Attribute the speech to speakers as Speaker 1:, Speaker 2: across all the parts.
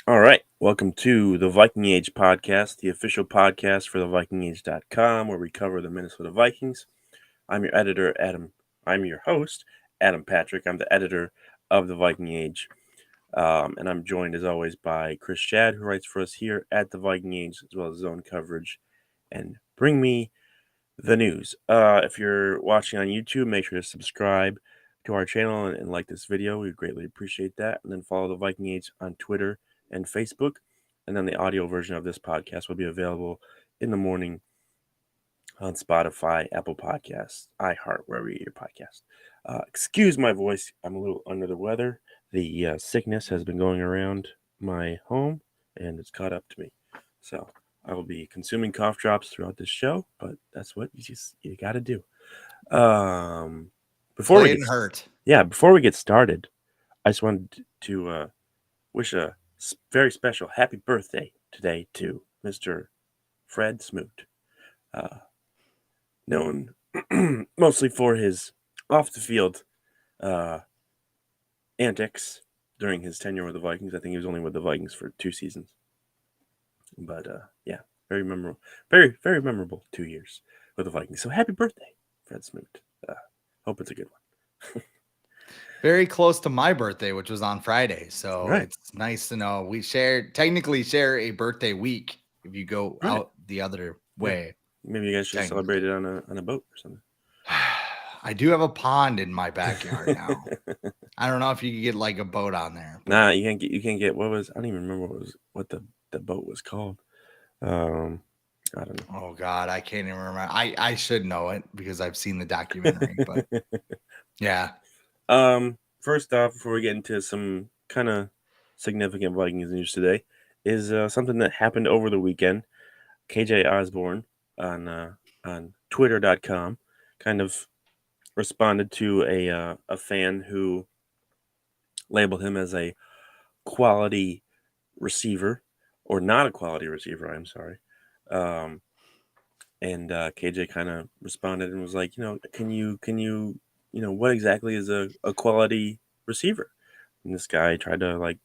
Speaker 1: All right. Welcome to the Viking Age podcast, the official podcast for thevikingage.com, where we cover the Minnesota Vikings. I'm your editor, Adam. I'm your host, Adam Patrick. I'm the editor of the Viking Age. And I'm joined, as always, by Chris Schad, who writes for us here at the Viking Age, as well as zone coverage. And bring me the news. If you're watching on YouTube, make sure to subscribe to our channel and like this video. We greatly appreciate that. And then follow the Viking Age on Twitter and Facebook. And then the audio version of this podcast will be available in the morning on Spotify, Apple Podcasts, iHeart, wherever you get your podcast. Excuse my voice. I'm a little under the weather. The sickness has been going around my home, and it's caught up to me. So I will be consuming cough drops throughout this show, but that's what you got to do. Before
Speaker 2: Play
Speaker 1: we
Speaker 2: and
Speaker 1: get
Speaker 2: hurt.
Speaker 1: before we get started, I just wanted to wish a very special happy birthday today to Mr. Fred Smoot, known mostly for his off the field antics during his tenure with the Vikings. I think he was only with the Vikings for 2 seasons, but yeah, very memorable, very memorable 2 years with the Vikings. So happy birthday, Fred Smoot. Hope it's a good one.
Speaker 2: Very close to my birthday, which was on Friday. So
Speaker 1: Right.
Speaker 2: it's nice to know we technically share a birthday week if you go out the other way.
Speaker 1: Maybe you guys should celebrate it on a boat or something.
Speaker 2: I do have a pond in my backyard now. I don't know if you could get like a boat on there.
Speaker 1: Nah, you can't get what was I don't even remember what the boat was called. I don't know.
Speaker 2: Oh God, I can't even remember. I should know it because I've seen the documentary, but yeah.
Speaker 1: First off, before we get into some kind of significant Vikings news today, is something that happened over the weekend. KJ Osborn on Twitter.com kind of responded to a fan who labeled him as a quality receiver, or not a quality receiver. I'm sorry. And KJ kind of responded and was like, can you, what exactly is a quality receiver? And this guy tried to like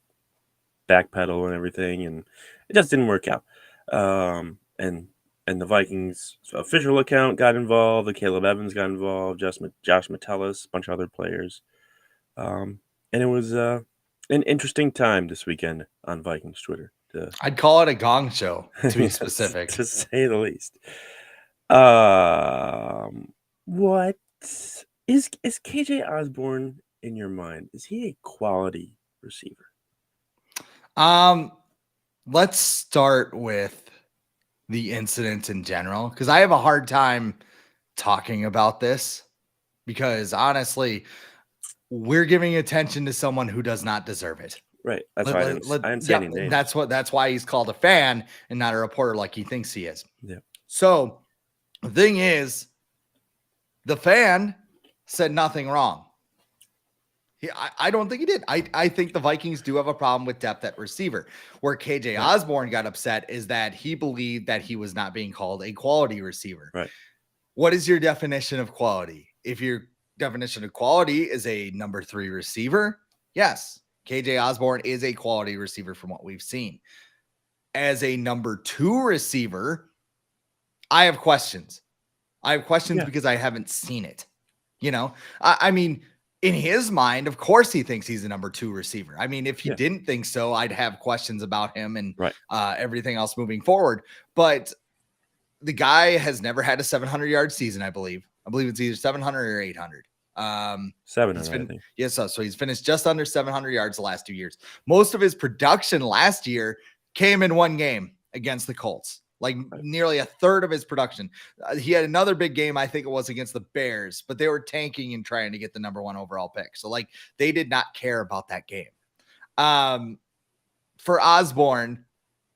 Speaker 1: backpedal and everything, and it just didn't work out. And the Vikings official account got involved. The Caleb Evans got involved. Josh Metellus, a bunch of other players. And it was an interesting time this weekend on Vikings Twitter.
Speaker 2: I'd call it a gong show, to be specific.
Speaker 1: To say the least. What is KJ Osborn in your mind? Is he a quality receiver?
Speaker 2: Let's start with the incident in general, because I have a hard time talking about this because honestly, we're giving attention to someone who does not deserve it.
Speaker 1: Right. That's why I didn't say any names.
Speaker 2: That's why he's called a fan and not a reporter like he thinks he is.
Speaker 1: Yeah.
Speaker 2: So the thing is, the fan said nothing wrong. I don't think he did. I think the Vikings do have a problem with depth at receiver. Where KJ Osborn got upset is that he believed that he was not being called a quality receiver.
Speaker 1: Right.
Speaker 2: What is your definition of quality? If your definition of quality is a number 3 receiver, yes, KJ Osborn is a quality receiver from what we've seen. As a number 2 receiver, I have questions. Because I haven't seen it. I mean, in his mind, of course, he thinks he's a number 2 receiver. I mean, if he didn't think so, I'd have questions about him and everything else moving forward. But the guy has never had a 700-yard season, I believe. I believe it's either 700 or 800.
Speaker 1: 700, I think.
Speaker 2: Yes, so he's finished just under 700 yards the last 2 years. Most of his production last year came in one game against the Colts. Like nearly a third of his production. He had another big game, I think it was against the Bears, but they were tanking and trying to get the number 1 overall pick. So like they did not care about that game. For Osborn,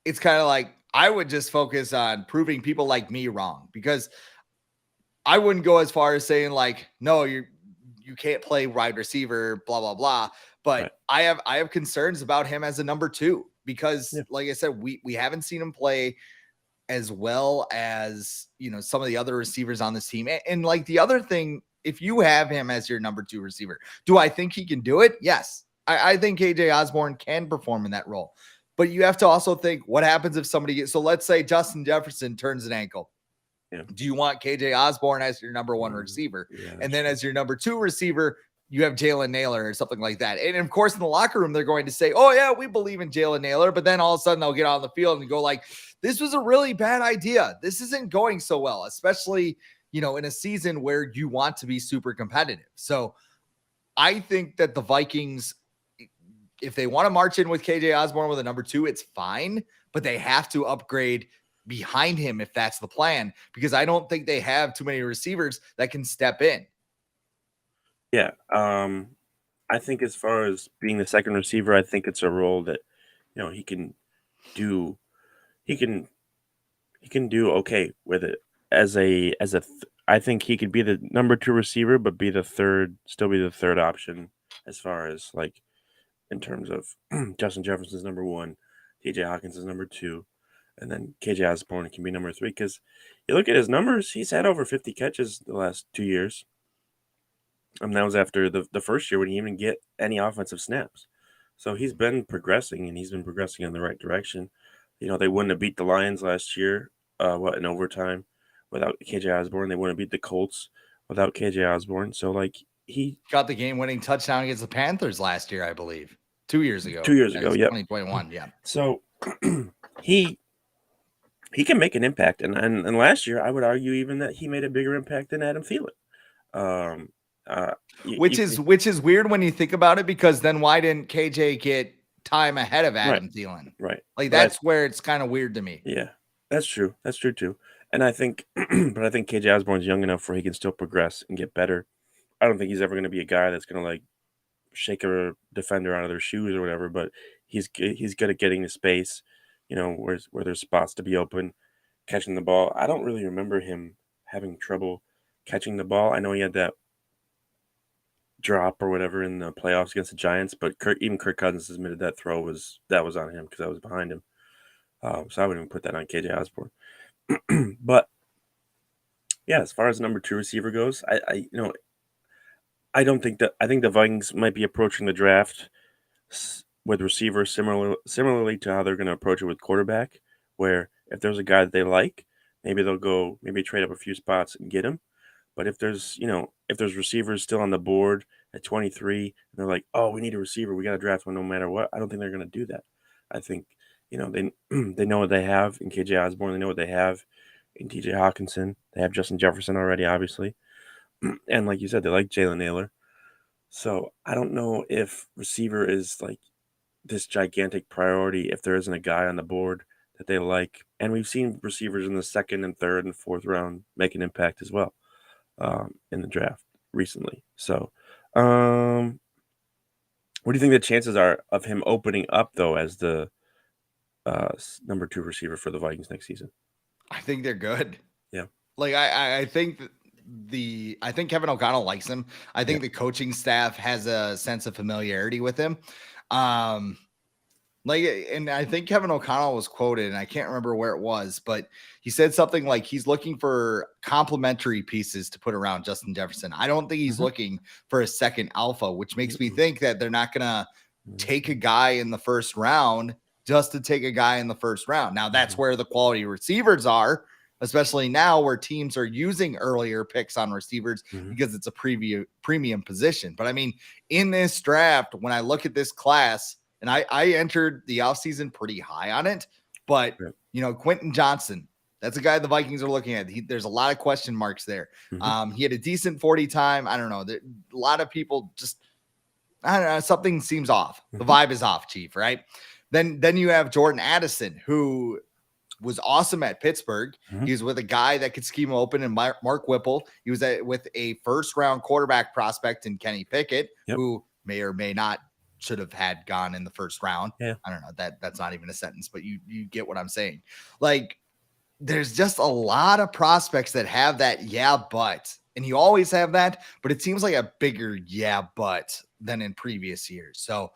Speaker 2: it's kind of like I would just focus on proving people like me wrong, because I wouldn't go as far as saying like, no, you can't play wide receiver, blah, blah, blah. But I have concerns about him as a number 2, because like I said, we haven't seen him play as well as, some of the other receivers on this team. And like the other thing, if you have him as your number 2 receiver, do I think he can do it? Yes. I think KJ Osborn can perform in that role. But you have to also think, what happens if somebody gets, so let's say Justin Jefferson turns an ankle.
Speaker 1: Yeah.
Speaker 2: Do you want KJ Osborn as your number one receiver?
Speaker 1: Yeah,
Speaker 2: And then
Speaker 1: true.
Speaker 2: as your number two receiver, you have Jalen Nailor or something like that. And of course, in the locker room, they're going to say, oh yeah, we believe in Jalen Nailor. But then all of a sudden they'll get on the field and go like, this was a really bad idea. This isn't going so well, especially, in a season where you want to be super competitive. So I think that the Vikings, if they want to march in with KJ Osborn with a number two, it's fine, but they have to upgrade behind him if that's the plan, because I don't think they have too many receivers that can step in.
Speaker 1: Yeah. I think as far as being the second receiver, I think it's a role that, he can do. He can do okay with it I think he could be the number two receiver, but still be the third option as far as like in terms of Justin Jefferson's number one, TJ Hawkins is number two, and then KJ Osborne can be number three. Because you look at his numbers, he's had over 50 catches the last 2 years. And that was after the first year when he didn't even get any offensive snaps. So he's been progressing, and he's been progressing in the right direction. They wouldn't have beat the Lions last year, in overtime without KJ Osborne. They wouldn't have beat the Colts without KJ Osborne. So, he
Speaker 2: got the game-winning touchdown against the Panthers last year, I believe. 2 years ago.
Speaker 1: 2 years ago, yeah.
Speaker 2: 2021, yeah.
Speaker 1: So he can make an impact. And last year, I would argue even that he made a bigger impact than Adam Thielen.
Speaker 2: Which is weird when you think about it, because then why didn't KJ get time ahead of Adam Thielen?
Speaker 1: Right.
Speaker 2: Like that's where it's kind of weird to me.
Speaker 1: Yeah, that's true. That's true too. And I think, but I think KJ Osborne's young enough where he can still progress and get better. I don't think he's ever going to be a guy that's going to like shake a defender out of their shoes or whatever. But he's good at getting to space, where there's spots to be open, catching the ball. I don't really remember him having trouble catching the ball. I know he had that drop or whatever in the playoffs against the Giants, but Kirk Cousins admitted that throw was on him because I was behind him. So I wouldn't even put that on KJ Osborne. But yeah, as far as number two receiver goes, I don't think I think the Vikings might be approaching the draft with receivers similarly to how they're going to approach it with quarterback, where if there's a guy that they like, maybe they'll trade up a few spots and get him. But if there's receivers still on the board at 23, and they're like, oh, we need a receiver, we got to draft one no matter what, I don't think they're going to do that. I think, they know what they have in KJ Osborne. They know what they have in TJ Hawkinson. They have Justin Jefferson already, obviously. And like you said, they like Jalen Nailor. So I don't know if receiver is like this gigantic priority if there isn't a guy on the board that they like. And we've seen receivers in the second and third and fourth round make an impact as well in the draft recently. So what do you think the chances are of him opening up, though, as the number two receiver for the Vikings next season?
Speaker 2: I think they're good.
Speaker 1: Yeah.
Speaker 2: Like I think I think Kevin O'Connell likes him. I think the coaching staff has a sense of familiarity with him. And I think Kevin O'Connell was quoted, and I can't remember where it was, but he said something like he's looking for complementary pieces to put around Justin Jefferson. I don't think he's looking for a second alpha, which makes me think that they're not going to take a guy in the first round just to take a guy in the first round. Now that's where the quality receivers are, especially now where teams are using earlier picks on receivers because it's a premium position. But I mean, in this draft, when I look at this class, and I entered the offseason pretty high on it, but Quentin Johnson, that's a guy the Vikings are looking at. There's a lot of question marks there. He had a decent 40 time. I don't know. A lot of people just, I don't know, something seems off. The vibe is off, Chief, right? Then you have Jordan Addison, who was awesome at Pittsburgh. He was with a guy that could scheme open in Mark Whipple. He was with a first-round quarterback prospect in Kenny Pickett, who may or may not should have had gone in the first round. I don't know. That's not even a sentence, but you get what I'm saying. Like, there's just a lot of prospects that have that but. And you always have that, but it seems like a bigger but than in previous years. So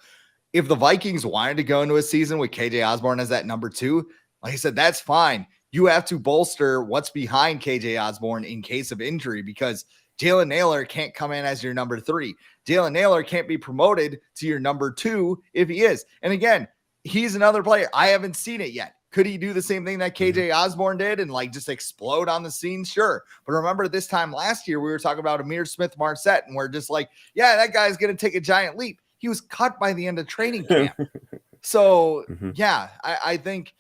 Speaker 2: if the Vikings wanted to go into a season with KJ Osborne as that number two, like I said, that's fine. You have to bolster what's behind KJ Osborne in case of injury, because Jalen Nailor can't come in as your number three. Jalen Nailor can't be promoted to your number two if he is. And again, he's another player. I haven't seen it yet. Could he do the same thing that KJ Osborn did and like just explode on the scene? Sure. But remember this time last year, we were talking about Amir Smith-Marset, and we're just like, yeah, that guy's going to take a giant leap. He was cut by the end of training camp. So yeah, I think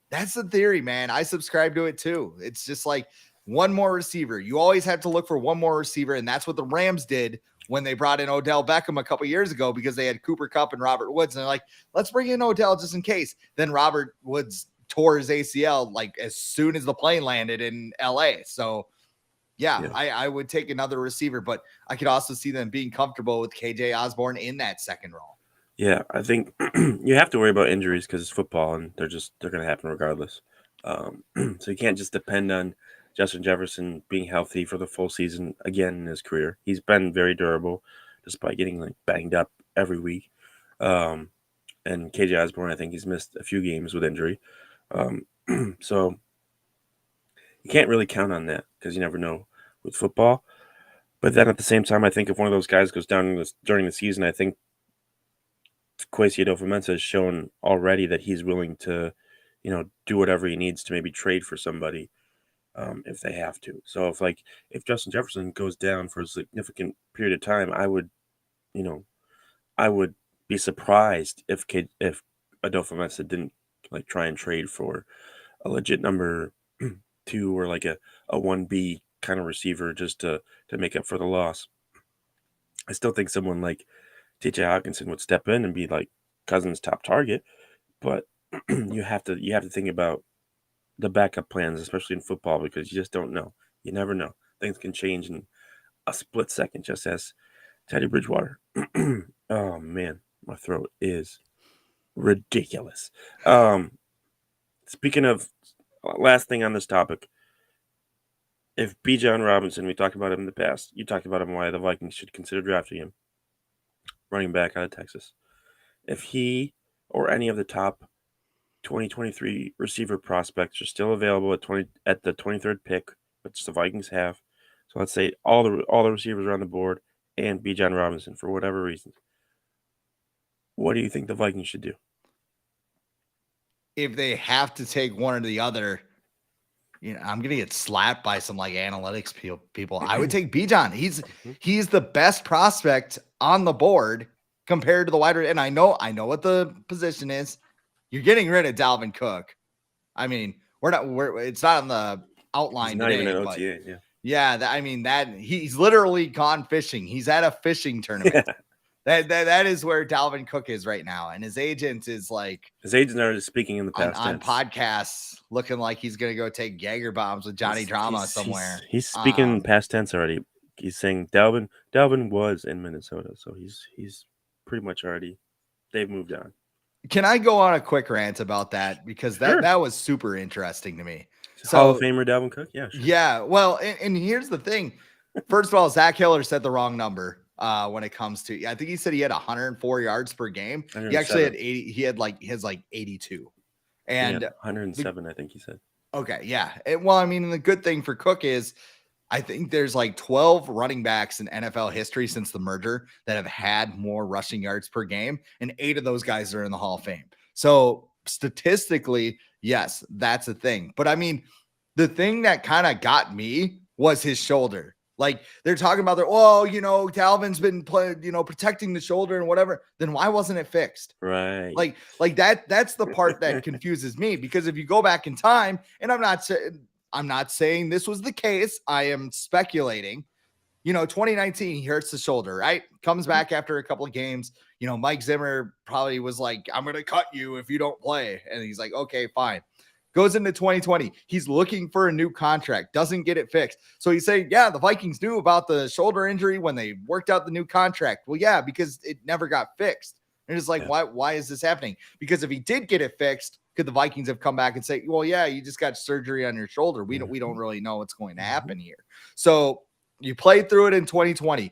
Speaker 2: that's the theory, man. I subscribe to it too. It's just like one more receiver. You always have to look for one more receiver. And that's what the Rams did when they brought in Odell Beckham a couple years ago, because they had Cooper Kupp and Robert Woods. And they're like, let's bring in Odell just in case. Then Robert Woods tore his ACL like as soon as the plane landed in LA. So yeah. I would take another receiver, but I could also see them being comfortable with KJ Osborn in that second role.
Speaker 1: Yeah, I think you have to worry about injuries because it's football and they're going to happen regardless. So you can't just depend on Justin Jefferson being healthy for the full season again in his career. He's been very durable despite getting like banged up every week. And KJ Osborn, I think he's missed a few games with injury. So you can't really count on that because you never know with football. But then at the same time, I think if one of those guys goes down during the season, I think Kwesi Adofo-Mensah has shown already that he's willing to, do whatever he needs to maybe trade for somebody if they have to. So if Justin Jefferson goes down for a significant period of time, I would be surprised if Adofo-Mensah didn't try and trade for a legit number 2 or like a 1B kind of receiver just to make up for the loss. I still think someone like TJ Hawkinson would step in and be like Cousins' top target, but you have to think about the backup plans, especially in football, because you just don't know. You never know. Things can change in a split second, just as Teddy Bridgewater. Oh man, my throat is ridiculous. Speaking of, last thing on this topic, if Bijan Robinson, we talked about him in the past, you talked about him why the Vikings should consider drafting him, running back out of Texas. If he or any of the top 2023 receiver prospects are still available at the 23rd pick, which the Vikings have, so let's say all the receivers are on the board and Bijan Robinson for whatever reason, what do you think the Vikings should do?
Speaker 2: If they have to take one or the other, I'm gonna get slapped by some analytics people. I would take Bijan. He's the best prospect on the board compared to the wide. And I know what the position is. You're getting rid of Dalvin Cook. I mean, it's not on the outline. He's not today, even an OTA. Yeah. He's literally gone fishing. He's at a fishing tournament. That is where Dalvin Cook is right now, and his agent is
Speaker 1: his agent are speaking in the past
Speaker 2: on podcasts, looking like he's gonna go take Jaeger bombs with Johnny Drama somewhere.
Speaker 1: He's speaking in past tense already. He's saying Dalvin was in Minnesota, so he's pretty much already. They've moved on.
Speaker 2: Can I go on a quick rant about that, because that was super interesting to me? So,
Speaker 1: Hall of Famer Dalvin Cook, yeah, sure.
Speaker 2: Yeah. Well, and here's the thing. First of all, Zach Hiller said the wrong number. When it comes to, I think he said he had 104 yards per game. He actually had 80. He had 82, and
Speaker 1: 107. I think he said.
Speaker 2: Okay, yeah. Well, I mean, the good thing for Cook is, I think there's 12 running backs in NFL history since the merger that have had more rushing yards per game, and 8 of those guys are in the Hall of Fame. So statistically, yes, that's a thing. But I mean, the thing that kind of got me was his shoulder. They're talking about Dalvin's been protecting the shoulder and whatever. Then why wasn't it fixed?
Speaker 1: Right.
Speaker 2: That's the part that confuses me, because if you go back in time, and I'm not saying this was the case, I am speculating. 2019, he hurts the shoulder, right? Comes back after a couple of games. Mike Zimmer probably was like, I'm going to cut you if you don't play. And he's like, okay, fine. Goes into 2020. He's looking for a new contract, doesn't get it fixed. So he's saying, yeah, the Vikings knew about the shoulder injury when they worked out the new contract. Well, yeah, because it never got fixed. And it's why is this happening? Because if he did get it fixed, could the Vikings have come back and say, well, yeah, you just got surgery on your shoulder. We don't really know what's going to happen here. So you played through it in 2020.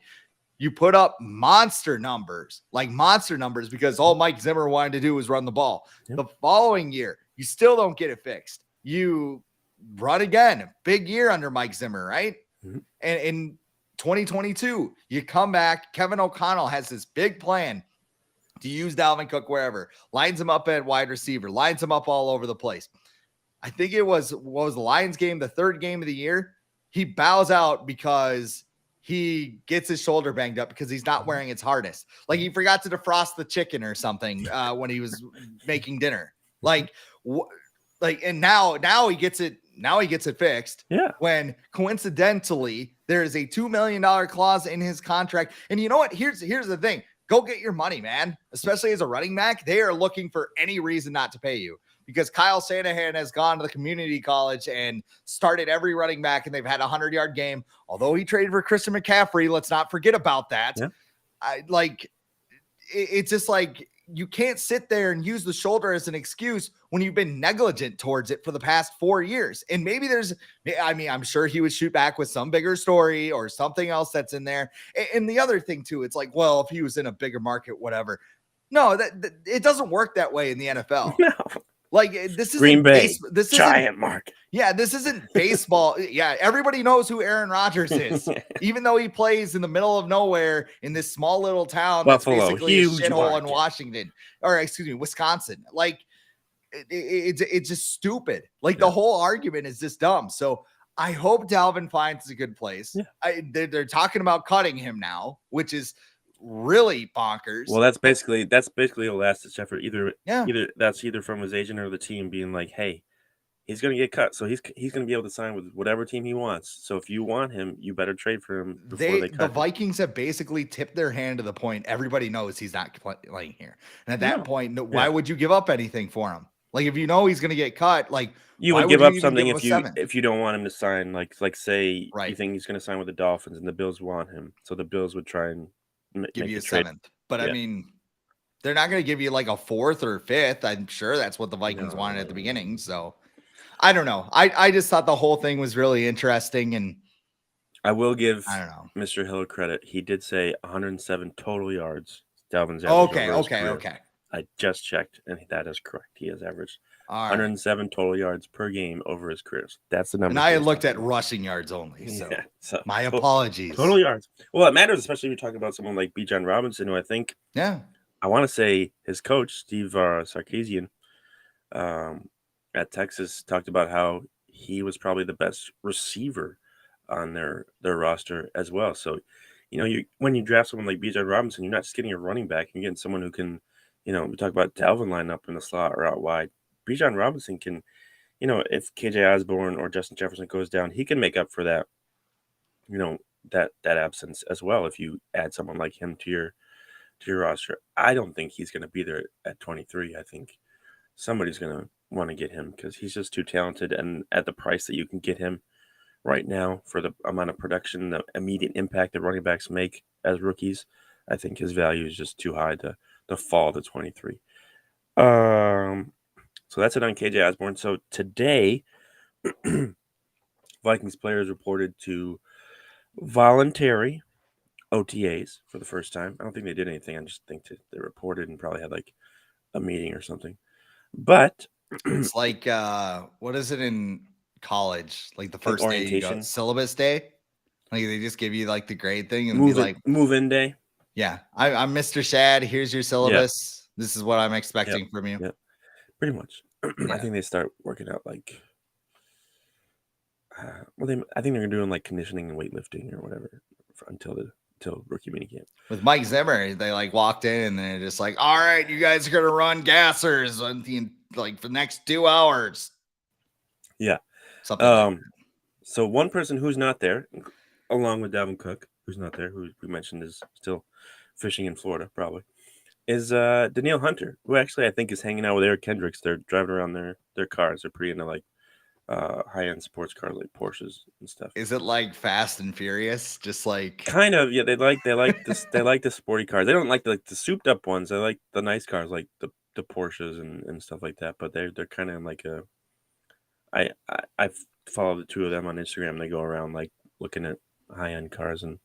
Speaker 2: You put up monster numbers because all Mike Zimmer wanted to do was run the ball. Yep. The following year, you still don't get it fixed. You run again. Big year under Mike Zimmer, right? Mm-hmm. And in 2022, you come back. Kevin O'Connell has this big plan. to use Dalvin Cook wherever, lines him up at wide receiver, lines him up all over the place. I think it was, what was the Lions game, the third game of the year? He bows out because he gets his shoulder banged up because he's not wearing his harness. Like he forgot to defrost the chicken or something when he was making dinner. Like, and now he gets it. Now he gets it fixed.
Speaker 1: Yeah.
Speaker 2: When coincidentally there is a $2 million clause in his contract. And you know what? Here's the thing. Go get your money, man. Especially as a running back, they are looking for any reason not to pay you. Because Kyle Shanahan has gone to the community college and started every running back, and they've had a 100-yard game. Although he traded for Christian McCaffrey, let's not forget about that. Yeah. It's just like you can't sit there and use the shoulder as an excuse when you've been negligent towards it for the past 4 years. And maybe I'm sure he would shoot back with some bigger story or something else that's in there. And the other thing too, it's like, well, if he was in a bigger market, whatever. No, that it doesn't work that way in the NFL.
Speaker 1: No.
Speaker 2: Like this is
Speaker 1: Green Bay,
Speaker 2: this
Speaker 1: giant market.
Speaker 2: Yeah, this isn't baseball. Yeah, everybody knows who Aaron Rodgers is, even though he plays in the middle of nowhere in this small little town
Speaker 1: Buffalo,
Speaker 2: that's basically a shithole
Speaker 1: market.
Speaker 2: in Washington, or excuse me, Wisconsin. Like it's just stupid. Like the whole argument is just dumb. So I hope Dalvin finds a good place. Yeah. They're talking about cutting him now, which is really bonkers.
Speaker 1: Well, that's basically a last effort. Either that's either from his agent or the team being like, hey, he's going to get cut, so he's going to be able to sign with whatever team he wants. So if you want him, you better trade for him before they cut him.
Speaker 2: The Vikings have basically tipped their hand to the point everybody knows he's not playing here. And at that point, why would you give up anything for him? Like if you know he's going to get cut, like
Speaker 1: you would give up something if you don't want him to sign. Like say you think he's going to sign with the Dolphins and the Bills want him, so the Bills would try and
Speaker 2: give you a seventh. But I mean, they're not going to give you like a fourth or fifth. I'm sure that's what the Vikings wanted at the beginning. So I don't know. I just thought the whole thing was really interesting. And
Speaker 1: I will give Mr. Hill credit. He did say 107 total yards. Dalvin's average.
Speaker 2: Okay.
Speaker 1: I just checked, and that is correct. He has averaged 107 total yards per game over his career. So that's the number.
Speaker 2: And I had looked at rushing yards only. So my apologies.
Speaker 1: Total yards. Well, it matters, especially if you're talking about someone like Bijan Robinson, who I think, I want to say his coach, Steve Sarkisian, at Texas, talked about how he was probably the best receiver on their roster as well. So, when you draft someone like Bijan Robinson, you're not just getting a running back. You're getting someone who can, we talk about Dalvin line up in the slot or out wide. Bijan Robinson can, if KJ Osborn or Justin Jefferson goes down, he can make up for that, that absence as well. If you add someone like him to your roster, I don't think he's going to be there at 23. I think somebody's going to want to get him because he's just too talented, and at the price that you can get him right now for the amount of production, the immediate impact that running backs make as rookies, I think his value is just too high to fall to 23. So that's it on KJ Osborn. So today, Vikings players reported to voluntary OTAs for the first time. I don't think they did anything. I just think they reported and probably had like a meeting or something. But
Speaker 2: it's like what is it in college? Like the first day you go, syllabus day. Like they just give you like the grade thing and
Speaker 1: move in day.
Speaker 2: Yeah, I'm Mr. Schad. Here's your syllabus. Yeah. This is what I'm expecting from you.
Speaker 1: Yeah, pretty much. I think they start working out like. I think they're doing like conditioning and weightlifting or whatever until rookie minicamp.
Speaker 2: With Mike Zimmer, they like walked in and they're just like, "All right, you guys are gonna run gassers on for the next 2 hours."
Speaker 1: Yeah,
Speaker 2: something. Like
Speaker 1: so one person who's not there, along with Dalvin Cook, who's not there, who we mentioned is still fishing in Florida, probably, is Danielle Hunter, who actually I think is hanging out with Eric Kendricks. They're driving around their cars. They're pretty into like high-end sports cars like Porsches and stuff.
Speaker 2: Is it like Fast and Furious? Just like
Speaker 1: kind of, yeah. They like this. They like the sporty cars. They don't like the souped up ones. They like the nice cars like the Porsches and stuff like that. But they're kind of like a. I follow the two of them on Instagram. They go around like looking at high-end cars, and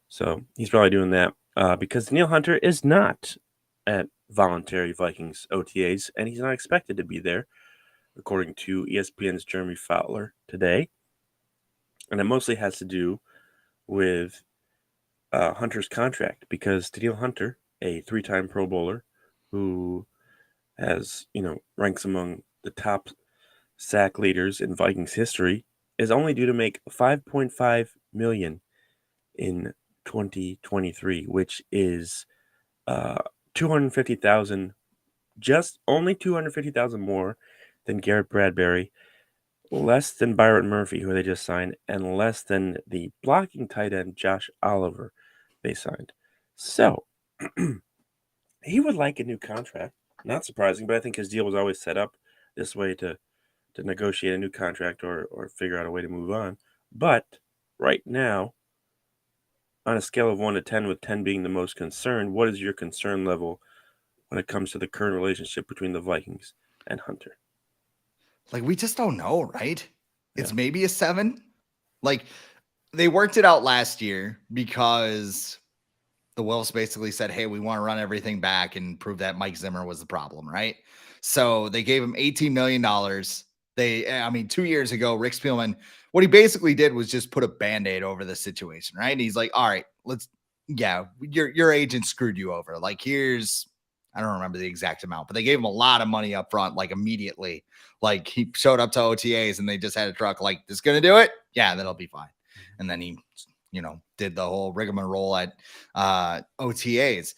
Speaker 1: so he's probably doing that because Danielle Hunter is not at voluntary Vikings OTAs, and he's not expected to be there, according to ESPN's Jeremy Fowler today. And it mostly has to do with Hunter's contract, because Danielle Hunter a 3-time Pro Bowler who has, ranks among the top sack leaders in Vikings history, is only due to make $5.5 million in 2023, which is 250,000, just only 250,000 more than Garrett Bradbury, less than Byron Murphy, who they just signed, and less than the blocking tight end Josh Oliver they signed. So he would like a new contract. Not surprising, but I think his deal was always set up this way to negotiate a new contract or figure out a way to move on. But right now, on a scale of 1 to 10, with 10 being the most concerned, what is your concern level when it comes to the current relationship between the Vikings and Hunter?
Speaker 2: Like, we just don't know, right? It's
Speaker 1: Yeah.
Speaker 2: maybe a 7. Like, they worked it out last year because the Wolves basically said, hey, we want to run everything back and prove that Mike Zimmer was the problem, right? So they gave him $18 million. 2 years ago, Rick Spielman, what he basically did was just put a Band-Aid over the situation, right? And he's like, all right, your agent screwed you over. Like, I don't remember the exact amount, but they gave him a lot of money up front, like immediately. Like, he showed up to OTAs and they just had a truck, like, this going to do it? Yeah, that'll be fine. And then he did the whole rigmarole at OTAs.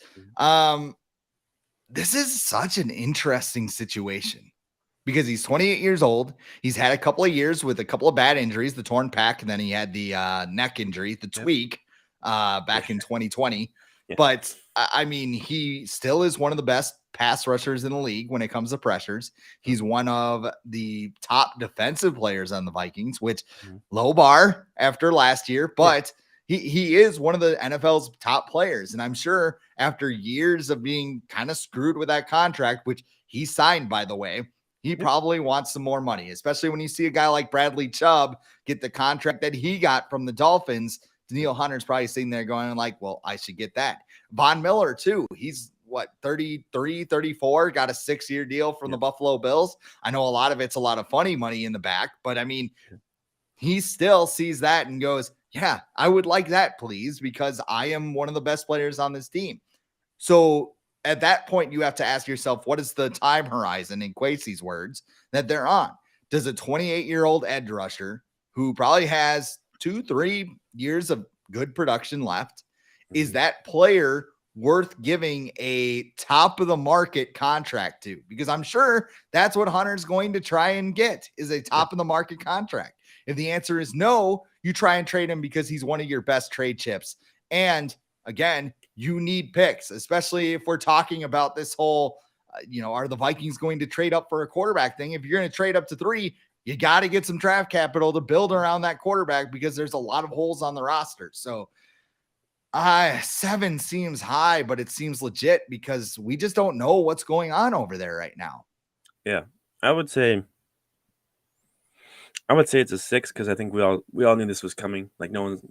Speaker 2: This is such an interesting situation because he's 28 years old. He's had a couple of years with a couple of bad injuries, the torn pec, and then he had the neck injury, the tweak back in 2020.
Speaker 1: Yeah.
Speaker 2: But I mean, he still is one of the best pass rushers in the league when it comes to pressures. He's one of the top defensive players on the Vikings, which low bar after last year, but he is one of the NFL's top players. And I'm sure after years of being kind of screwed with that contract, which he signed, by the way, he probably wants some more money, especially when you see a guy like Bradley Chubb get the contract that he got from the Dolphins. Danielle Hunter's probably sitting there going like, well, I should get that. Von Miller too. He's 33, 34, got a 6-year deal from the Buffalo Bills. I know a lot of it's a lot of funny money in the back, but I mean, he still sees that and goes, yeah, I would like that, please, because I am one of the best players on this team. So at that point, you have to ask yourself, what is the time horizon, in Kwesi's words, that they're on? Does a 28-year-old edge rusher who probably has 2-3 years of good production left, is that player worth giving a top of the market contract to? Because I'm sure that's what Hunter's going to try and get, is a top of the market contract. If the answer is no, you try and trade him because he's one of your best trade chips. And again, you need picks, especially if we're talking about this whole, are the Vikings going to trade up for a quarterback thing? If you're going to trade up to 3, you got to get some draft capital to build around that quarterback because there's a lot of holes on the roster. So 7 seems high, but it seems legit because we just don't know what's going on over there right now.
Speaker 1: Yeah, I would say it's a 6 because I think we all knew this was coming. Like, no one's.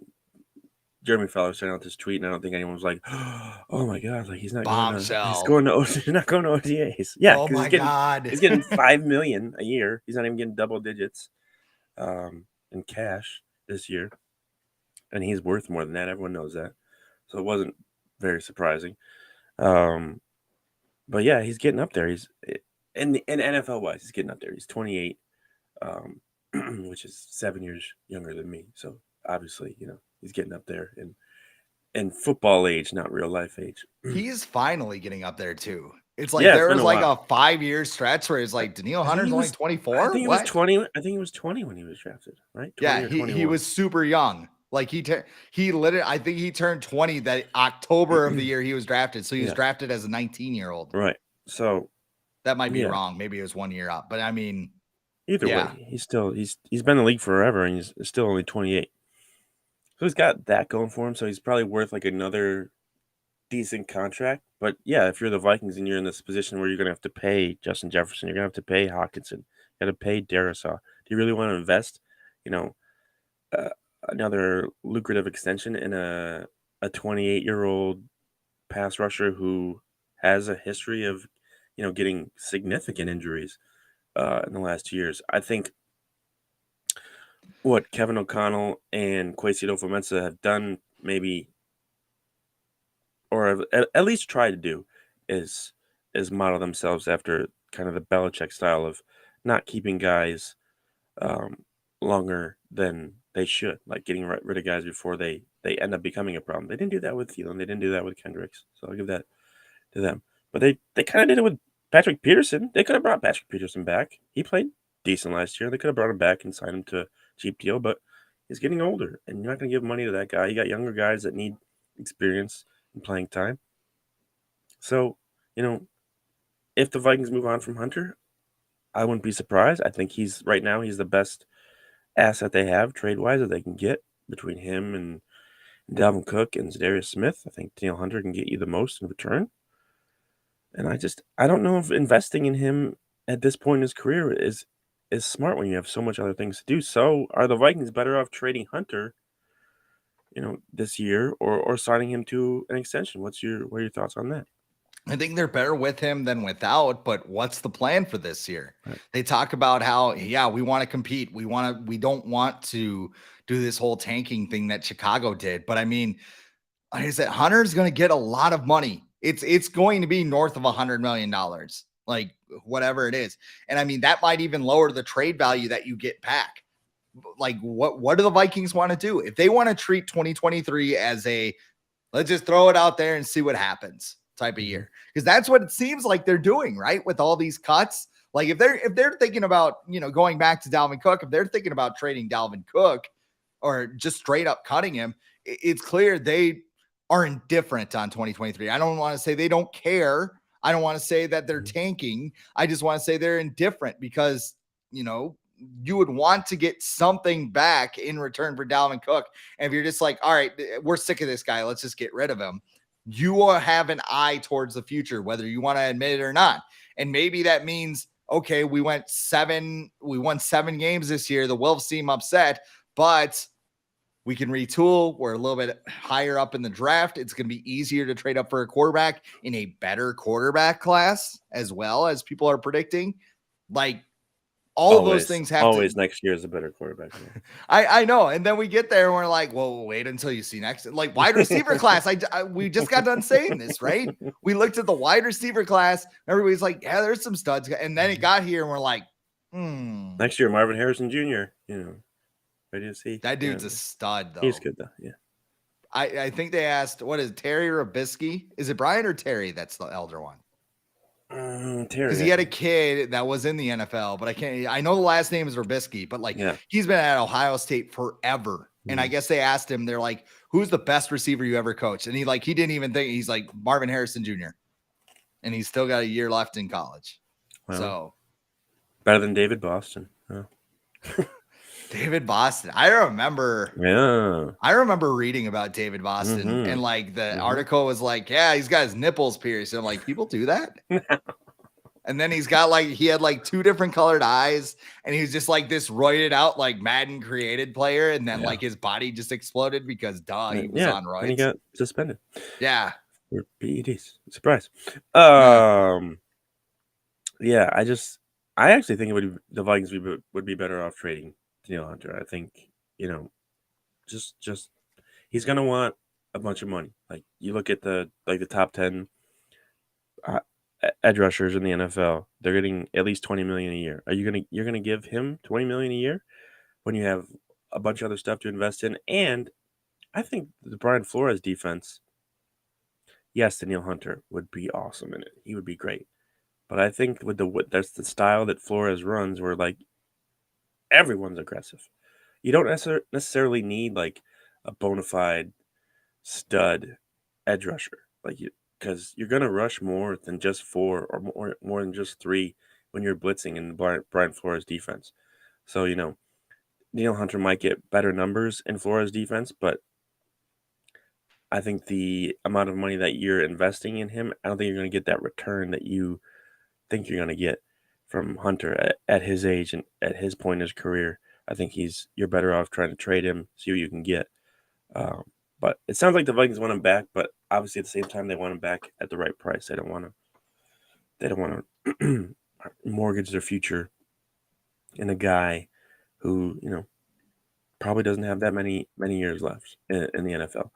Speaker 1: Jeremy Fowler sent out this tweet, and I don't think anyone was like, "Oh my god, like he's not
Speaker 2: Bombshell.
Speaker 1: going to he's not going to OTAs." Yeah,
Speaker 2: oh my god,
Speaker 1: he's getting $5 million a year. He's not even getting double digits in cash this year, and he's worth more than that. Everyone knows that, so it wasn't very surprising. But yeah, he's getting up there. He's in NFL wise, he's getting up there. He's 28, which is 7 years younger than me. So obviously, he's getting up there in football age, not real life age.
Speaker 2: He's finally getting up there too. It's like there was like a 5-year stretch where it's like Danielle Hunter's only 24.
Speaker 1: I think he was 20. I think he was 20 when he was drafted, right?
Speaker 2: 20 yeah, he was super young. Like he literally, I think he turned 20 that October of the year he was drafted. So he was drafted as a 19-year-old.
Speaker 1: Right. So
Speaker 2: that might be wrong. Maybe it was 1 year up, but I mean,
Speaker 1: either way, he's been in the league forever and he's still only 28. So he's got that going for him. So he's probably worth like another decent contract. But yeah, if you're the Vikings and you're in this position where you're going to have to pay Justin Jefferson, you're going to have to pay Hawkinson, you got to pay Darisaw. Do you really want to invest, another lucrative extension in a 28-year-old pass rusher who has a history of, getting significant injuries in the last 2 years? I think what Kevin O'Connell and Kwesi Adofo-Mensah have done maybe or at least try to do, is model themselves after kind of the Belichick style of not keeping guys longer than they should, like getting rid of guys before they end up becoming a problem. They didn't do that with Thielen. They didn't do that with Kendricks. So I'll give that to them. But they kind of did it with Patrick Peterson. They could have brought Patrick Peterson back. He played decent last year. They could have brought him back and signed him to a cheap deal, but he's getting older, and you're not going to give money to that guy. You got younger guys that need experience and playing time. So, if the Vikings move on from Hunter, I wouldn't be surprised. I think right now he's the best asset they have trade-wise that they can get between him and Dalvin Cook and Zadarius Smith. I think Danielle Hunter can get you the most in return. And I don't know if investing in him at this point in his career is smart when you have so much other things to do. So are the Vikings better off trading Hunter, this year or signing him to an extension? What are your thoughts on that?
Speaker 2: I think they're better with him than without, but what's the plan for this year?
Speaker 1: Right.
Speaker 2: They talk about how, we want to compete. We don't want to do this whole tanking thing that Chicago did. But I mean, like I said, Hunter's going to get a lot of money. It's going to be north of $100 million, like whatever it is. And I mean, that might even lower the trade value that you get back. Like what do the Vikings want to do? If they want to treat 2023 as let's just throw it out there and see what happens type of year, because that's what it seems like they're doing, right? With all these cuts. Like if they're thinking about, going back to Dalvin Cook, if they're thinking about trading Dalvin Cook or just straight up cutting him, it's clear they are indifferent on 2023. I don't want to say they don't care. I don't want to say that they're tanking. I just want to say they're indifferent because, you would want to get something back in return for Dalvin Cook. And if you're just like, all right, we're sick of this guy, let's just get rid of him, you will have an eye towards the future, whether you want to admit it or not. And maybe that means, okay, we won 7 games this year. The Wolves seem upset, but we can retool. We're a little bit higher up in the draft. It's going to be easier to trade up for a quarterback in a better quarterback class, as well as people are predicting. Like, all those things have
Speaker 1: always next year is a better quarterback.
Speaker 2: I know. And then we get there and we're like, well, wait until you see next. Like wide receiver class. We just got done saying this, right? We looked at the wide receiver class. Everybody's like, yeah, there's some studs. And then it got here and we're like,
Speaker 1: next year, Marvin Harrison Jr., ready to see.
Speaker 2: That dude's a stud, though.
Speaker 1: He's good, though. Yeah.
Speaker 2: I think they asked, what is Terry Robisky? Is it Brian or Terry that's the elder one?
Speaker 1: Terry,
Speaker 2: because he had a kid that was in the NFL, but I know the last name is Robisky, but he's been at Ohio State forever. And I guess they asked him, they're like, who's the best receiver you ever coached? And he didn't even think. He's like, Marvin Harrison Jr. And he's still got a year left in college. Well, so
Speaker 1: better than David Boston. Oh.
Speaker 2: David Boston. I remember reading about David Boston and like the article was like, yeah, he's got his nipples pierced. And I'm like, people do that? And then he's got he had 2 different colored eyes and he was just like this roided out, Madden created player. And then his body just exploded because he was on roids.
Speaker 1: And he got suspended.
Speaker 2: Yeah.
Speaker 1: For PEDs. Surprise. Yeah, I actually think the Vikings would be better off trading Danielle Hunter. I think, just he's gonna want a bunch of money. Like you look at the top 10 edge rushers in the NFL, they're getting at least $20 million a year. You're gonna give him $20 million a year when you have a bunch of other stuff to invest in? And I think the Brian Flores defense, yes, Danielle Hunter would be awesome in it. He would be great. But I think that's the style that Flores runs, where everyone's aggressive. You don't necessarily need a bona fide stud edge rusher, because you're gonna rush more than just 4 or more than just 3 when you're blitzing in Brian Flores defense. So Danielle Hunter might get better numbers in Flores defense, but I think the amount of money that you're investing in him, I don't think you're going to get that return that you think you're going to get from Hunter at his age and at his point in his career. I think you're better off trying to trade him, see what you can get. But it sounds like the Vikings want him back, but obviously at the same time they want him back at the right price. They don't want to mortgage their future in a guy who probably doesn't have that many years left in the NFL.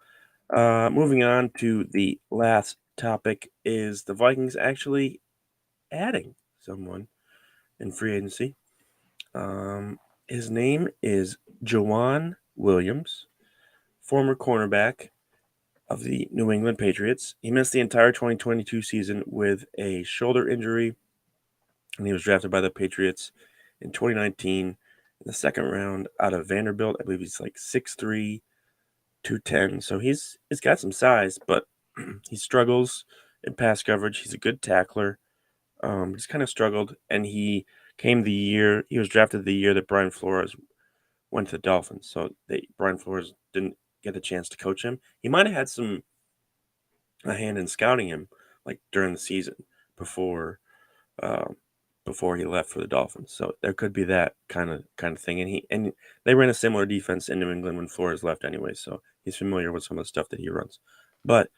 Speaker 1: Moving on to the last topic is the Vikings actually adding someone in free agency. His name is Joejuan Williams, former cornerback of the New England Patriots. He missed the entire 2022 season with a shoulder injury, and he was drafted by the Patriots in 2019 in the second round out of Vanderbilt. I believe he's like 6'3", 210. So he's got some size, but he struggles in pass coverage. He's a good tackler. He's kind of struggled, and he was drafted the year that Brian Flores went to the Dolphins. So Brian Flores didn't get the chance to coach him. He might have had a hand in scouting him like during the season before before he left for the Dolphins. So there could be that kind of thing. And they ran a similar defense in New England when Flores left anyway. So he's familiar with some of the stuff that he runs. But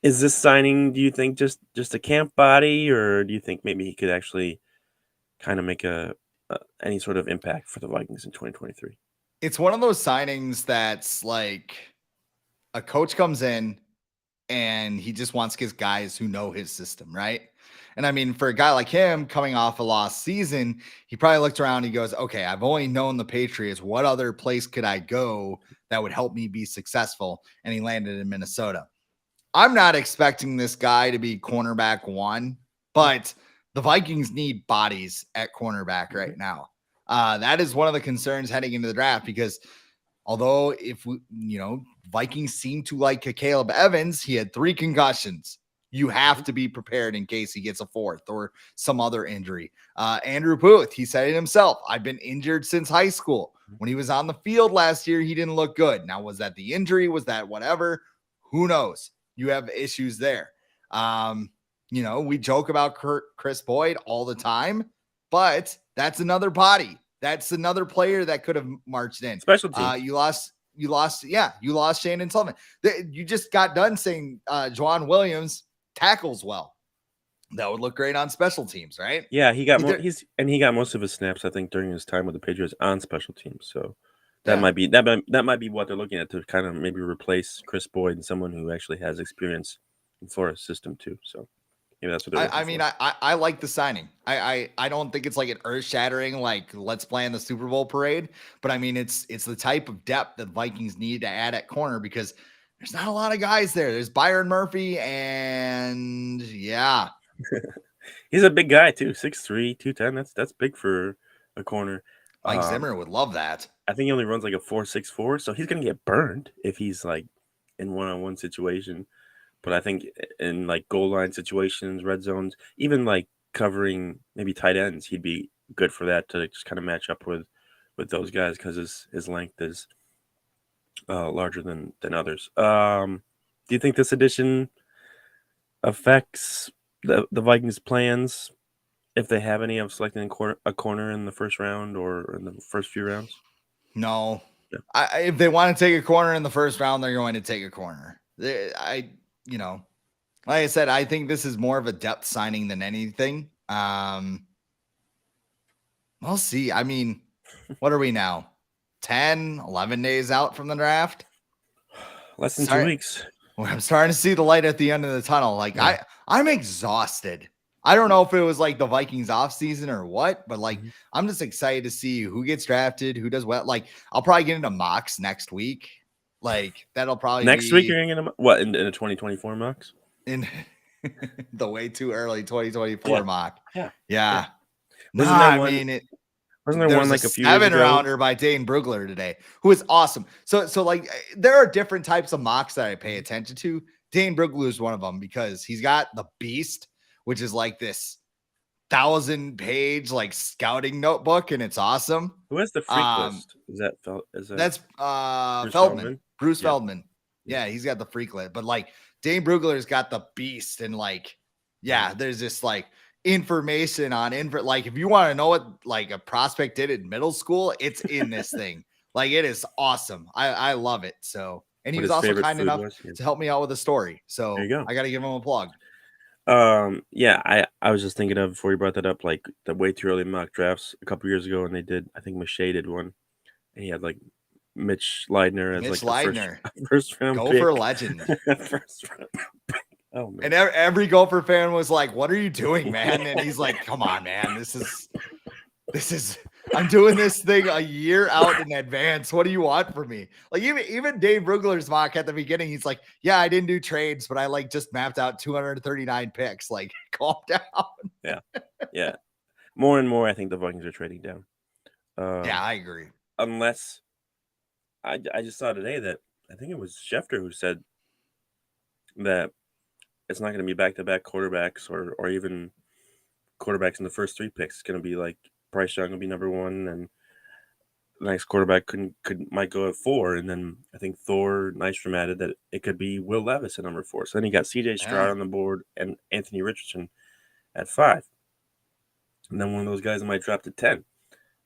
Speaker 1: is this signing, do you think, just a camp body, or do you think maybe he could actually kind of make any sort of impact for the Vikings in 2023?
Speaker 2: It's one of those signings that's like a coach comes in and he just wants his guys who know his system, right? And I mean, for a guy like him coming off a lost season, he probably looked around. He goes, okay, I've only known the Patriots. What other place could I go that would help me be successful? And he landed in Minnesota. I'm not expecting this guy to be cornerback one, but the Vikings need bodies at cornerback right now. That is one of the concerns heading into the draft, because although if we, Vikings seem to like Caleb Evans, he had 3 concussions. You have to be prepared in case he gets a 4th or some other injury. Andrew Booth, he said it himself. I've been injured since high school. When he was on the field last year, he didn't look good. Now, was that the injury? Was that whatever? Who knows? You have issues there. We joke about Chris Boyd all the time, but that's another body. That's another player that could have marched in.
Speaker 1: Special teams.
Speaker 2: You lost Shannon Sullivan. You just got done saying Joejuan Williams tackles well. That would look great on special teams, right?
Speaker 1: Yeah, he got most of his snaps, I think, during his time with the Patriots on special teams. So that might be what they're looking at, to kind of maybe replace Chris Boyd and someone who actually has experience in Flores' system too. So maybe that's what they're looking for.
Speaker 2: I like the signing. I don't think it's like an earth-shattering, like, let's play in the Super Bowl parade, but I mean, it's the type of depth that Vikings need to add at corner, because there's not a lot of guys there. There's Byron Murphy, and yeah.
Speaker 1: He's a big guy too, 6'3", 210. That's big for a corner.
Speaker 2: Mike Zimmer would love that.
Speaker 1: I think he only runs like a 4.64, so he's gonna get burned if he's like in one-on-one situation. But I think in like goal line situations, red zones, even like covering maybe tight ends, he'd be good for that, to just kind of match up with those guys, because his length is larger than others. Do you think this addition affects the Vikings' plans, if they have any, of selecting a corner in the first round or in the first few rounds?
Speaker 2: No. Yeah. If they want to take a corner in the first round, they're going to take a corner. Like I said, I think this is more of a depth signing than anything. We'll see. I mean, what are we now? 10, 11 days out from the draft?
Speaker 1: Less than 2 weeks.
Speaker 2: I'm starting to see the light at the end of the tunnel. Like, yeah. I'm exhausted. I don't know if it was like the Vikings off season or what, but like, I'm just excited to see who gets drafted, who does what. Like, I'll probably get into mocks next week. Like, that'll probably
Speaker 1: next week. You're gonna what in a 2024 mocks?
Speaker 2: In the way too early 2024 mock.
Speaker 1: Yeah.
Speaker 2: Wasn't there one like a few 7-rounder by Dane Brugler today, who is awesome. So like, there are different types of mocks that I pay attention to. Dane Brugler is one of them, because he's got the Beast, which is like this 1,000-page like scouting notebook, and it's awesome.
Speaker 1: Who has the freak list?
Speaker 2: That's Feldman. Bruce Feldman. Yeah, he's got the freak list. But like, Dane Brugler's got the Beast, and like, there's this like information on like, if you want to know what like a prospect did in middle school, it's in this thing. Like, it is awesome. I love it. So, and he was also kind enough to help me out with a story. So I got to give him a plug.
Speaker 1: I was just thinking of, before you brought that up, like the way too early mock drafts a couple years ago, and they did, I think Mache did one, and he had like Mitch Leidner as
Speaker 2: Mitch
Speaker 1: like the
Speaker 2: Leidner.
Speaker 1: first round
Speaker 2: Go
Speaker 1: pick.
Speaker 2: for legend.
Speaker 1: First round pick. Oh man.
Speaker 2: And every Gopher fan was like, "What are you doing, man?" And he's like, "Come on, man. This is I'm doing this thing a year out in advance. What do you want from me?" Like even Dave Brugler's mock at the beginning, he's like, "Yeah, I didn't do trades, but I like just mapped out 239 picks. Like, calm down."
Speaker 1: Yeah. More and more, I think the Vikings are trading down.
Speaker 2: Yeah, I agree.
Speaker 1: Unless I just saw today that I think it was Schefter who said that it's not going to be back-to-back quarterbacks or even quarterbacks in the first 3 picks. It's going to be like Bryce Young will be number 1, and the next quarterback might go at 4, and then I think Thor Nystrom added that it could be Will Levis at number 4. So then you got C.J. Stroud on the board and Anthony Richardson at 5, and then one of those guys might drop to 10.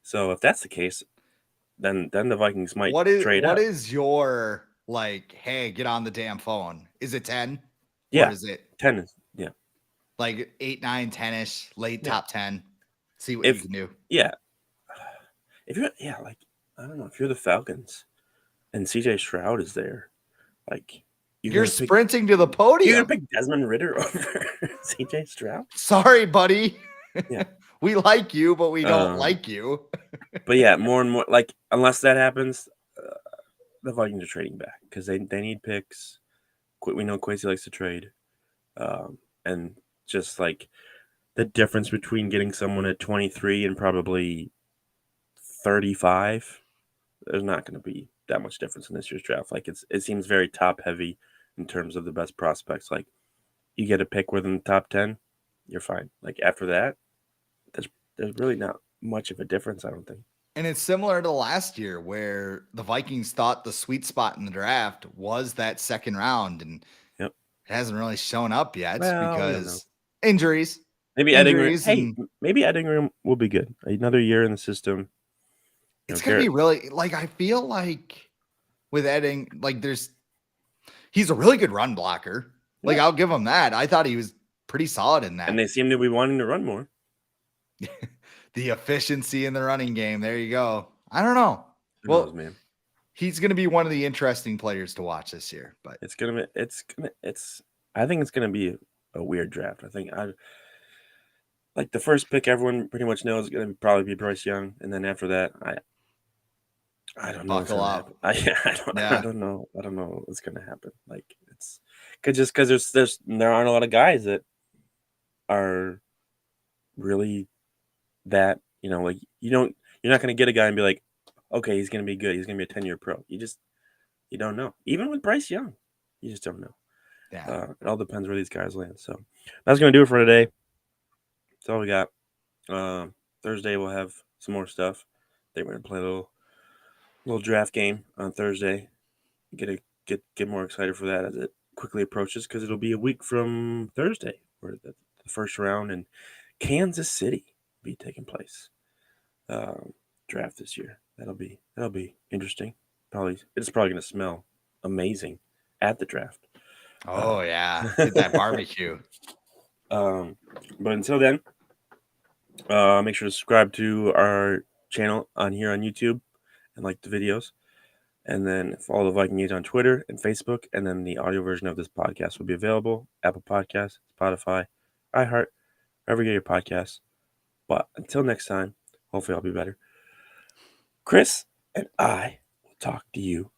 Speaker 1: So if that's the case, then the Vikings might trade up.
Speaker 2: What is your like? Hey, get on the damn phone. Is it 10?
Speaker 1: Yeah,
Speaker 2: or is it
Speaker 1: 10? Yeah,
Speaker 2: like 8, 9, 10ish, late top 10? See what you can do.
Speaker 1: Yeah, if you're like I don't know, if you're the Falcons and CJ Stroud is there, like
Speaker 2: you're sprinting to the podium.
Speaker 1: You're gonna pick Desmond Ridder over CJ Stroud?
Speaker 2: Sorry, buddy.
Speaker 1: Yeah,
Speaker 2: we like you, but we don't like you.
Speaker 1: But yeah, more and more, like unless that happens, the Vikings are trading back because they need picks. We know Kwesi likes to trade, and just like the difference between getting someone at 23 and probably 35, there's not going to be that much difference in this year's draft. Like it seems very top heavy in terms of the best prospects. Like you get a pick within the top 10, you're fine. Like after that, there's really not much of a difference, I don't think.
Speaker 2: And it's similar to last year where the Vikings thought the sweet spot in the draft was that second round, and it hasn't really shown up yet because injuries.
Speaker 1: Maybe maybe Edingham will be good. Another year in the system.
Speaker 2: It's going to be really, like, I feel like with Edding, like he's a really good run blocker. Like, I'll give him that. I thought he was pretty solid in that.
Speaker 1: And they seem to be wanting to run more.
Speaker 2: The efficiency in the running game. There you go. I don't know.
Speaker 1: Who knows, man?
Speaker 2: He's going to be one of the interesting players to watch this year. But
Speaker 1: I think it's gonna be a weird draft. I think like the first pick, everyone pretty much knows is gonna probably be Bryce Young, and then after that, I don't know.
Speaker 2: Buckle up.
Speaker 1: I don't know. I don't know what's gonna happen. Like it's just because there aren't a lot of guys that are really that, like you're not gonna get a guy and be like, okay, he's gonna be good. He's gonna be a 10-year pro. You don't know. Even with Bryce Young, you just don't know.
Speaker 2: Yeah.
Speaker 1: It all depends where these guys land. So that's gonna do it for today. That's all we got. Thursday we'll have some more stuff. I think we're gonna play a little draft game on Thursday. Get more excited for that as it quickly approaches, because it'll be a week from Thursday where the first round in Kansas City will be taking place. Draft this year. That'll be interesting. It's probably gonna smell amazing at the draft.
Speaker 2: Oh yeah, get that barbecue.
Speaker 1: But until then, make sure to subscribe to our channel on YouTube and like the videos, and then follow the Viking Age on Twitter and Facebook. And then the audio version of this podcast will be available: Apple Podcasts, Spotify, iHeart, wherever you get your podcasts. But until next time, hopefully I'll be better. Chris and I will talk to you